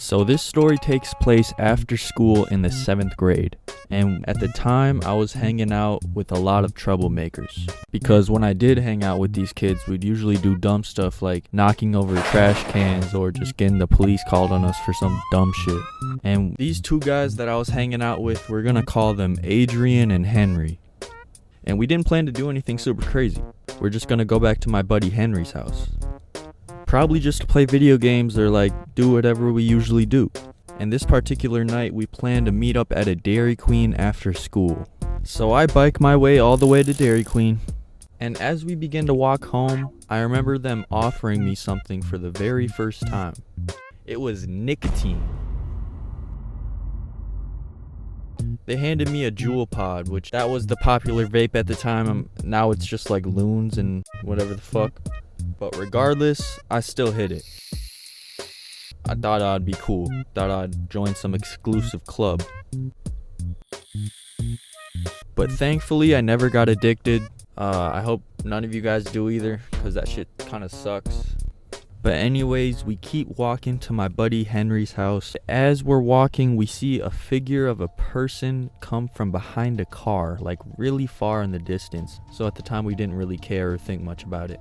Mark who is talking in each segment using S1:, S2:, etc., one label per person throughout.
S1: So this story takes place after school in the 7th grade, and at the time I was hanging out with a lot of troublemakers, because when I did hang out with these kids, we'd usually do dumb stuff like knocking over trash cans or just getting the police called on us for some dumb shit. And these two guys that I was hanging out with, we're gonna call them Adrian and Henry. And we didn't plan to do anything super crazy. We're just gonna go back to my buddy Henry's house. Probably just to play video games or like do whatever we usually do. And this particular night we planned to meet up at a Dairy Queen after school. So I bike my way all the way to Dairy Queen. And as we begin to walk home, I remember them offering me something for the very first time. It was nicotine. They handed me a Juul Pod, which that was the popular vape at the time. Now it's just like Loons and whatever the fuck. But regardless, I still hit it. I thought I'd be cool. Thought I'd join some exclusive club. But thankfully, I never got addicted. I hope none of you guys do either, because that shit kind of sucks. But anyways, we keep walking to my buddy Henry's house. As we're walking, we see a figure of a person come from behind a car, like really far in the distance. So at the time, we didn't really care or think much about it.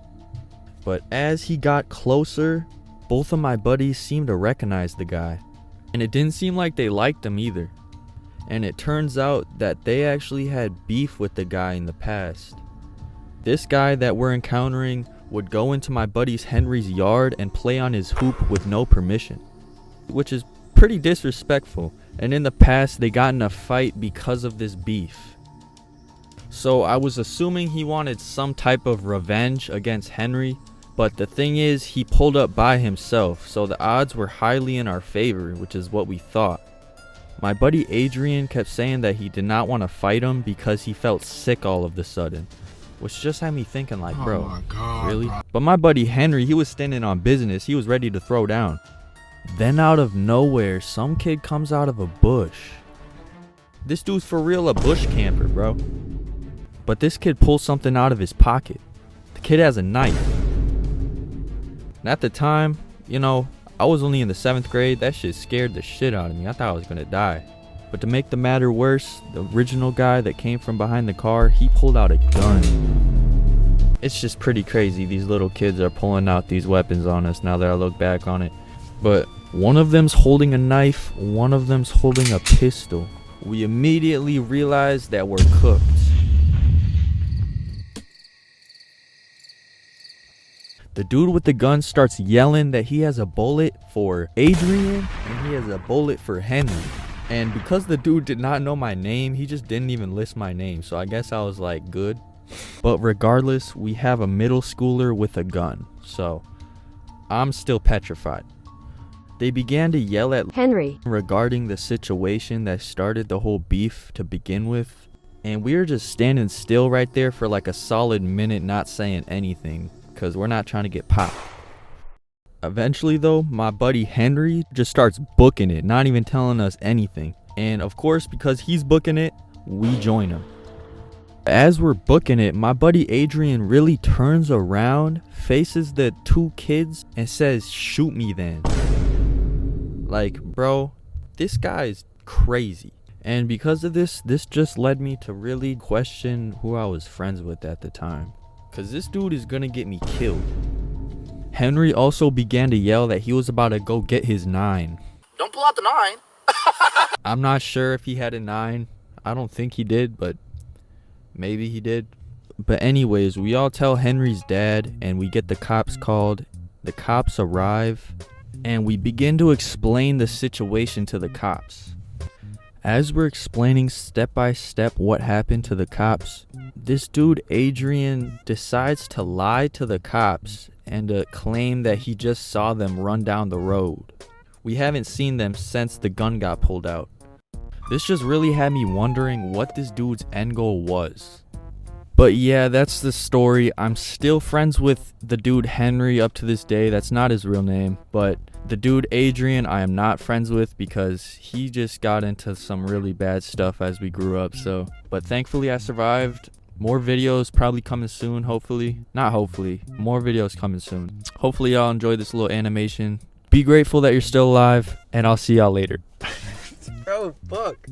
S1: But as he got closer, both of my buddies seemed to recognize the guy. And it didn't seem like they liked him either. And it turns out that they actually had beef with the guy in the past. This guy that we're encountering would go into my buddy's Henry's yard and play on his hoop with no permission, which is pretty disrespectful. And in the past, they got in a fight because of this beef. So I was assuming he wanted some type of revenge against Henry. But the thing is, he pulled up by himself, so the odds were highly in our favor, which is what we thought. My buddy Adrian kept saying that he did not want to fight him because he felt sick all of a sudden, which just had me thinking like, bro,
S2: my God,
S1: really?
S2: bro.
S1: But my buddy Henry, he was standing on business. He was ready to throw down. Then out of nowhere, some kid comes out of a bush. This dude's for real a bush camper, bro. But this kid pulls something out of his pocket. The kid has a knife. And at the time, you know, I was only in the 7th grade. That shit scared the shit out of me. I thought I was gonna die. But to make the matter worse, the original guy that came from behind the car, he pulled out a gun. It's just pretty crazy. These little kids are pulling out these weapons on us now that I look back on it. But one of them's holding a knife, one of them's holding a pistol. We immediately realized that we're cooked. The dude with the gun starts yelling that he has a bullet for Adrian and he has a bullet for Henry. And because the dude did not know my name, he just didn't even list my name. So I guess I was like, good. But regardless, we have a middle schooler with a gun. So I'm still petrified. They began to yell at
S3: Henry
S1: regarding the situation that started the whole beef to begin with. And we were just standing still right there for like a solid minute, not saying anything, because we're not trying to get popped. Eventually though, my buddy Henry just starts booking it, not even telling us anything. And of course, because he's booking it, we join him. As we're booking it, my buddy Adrian really turns around, faces the two kids, and says, "Shoot me then." Like, bro, this guy is crazy. And because of this just led me to really question who I was friends with at the time. Cause this dude is gonna get me killed. Henry also began to yell that he was about to go get his 9.
S2: Don't pull out the 9.
S1: I'm not sure if he had a 9. I don't think he did, but maybe he did. But anyways, we all tell Henry's dad and we get the cops called. The cops arrive and we begin to explain the situation to the cops. As we're explaining step by step what happened to the cops, this dude Adrian decides to lie to the cops and to claim that he just saw them run down the road. We haven't seen them since the gun got pulled out. This just really had me wondering what this dude's end goal was. But yeah, that's the story. I'm still friends with the dude Henry up to this day. That's not his real name, but the dude Adrian I am not friends with because he just got into some really bad stuff as we grew up. But thankfully I survived. More videos probably coming soon, hopefully. Not hopefully, more videos coming soon. Hopefully y'all enjoyed this little animation. Be grateful that you're still alive, and I'll see y'all later.
S2: Bro, fuck.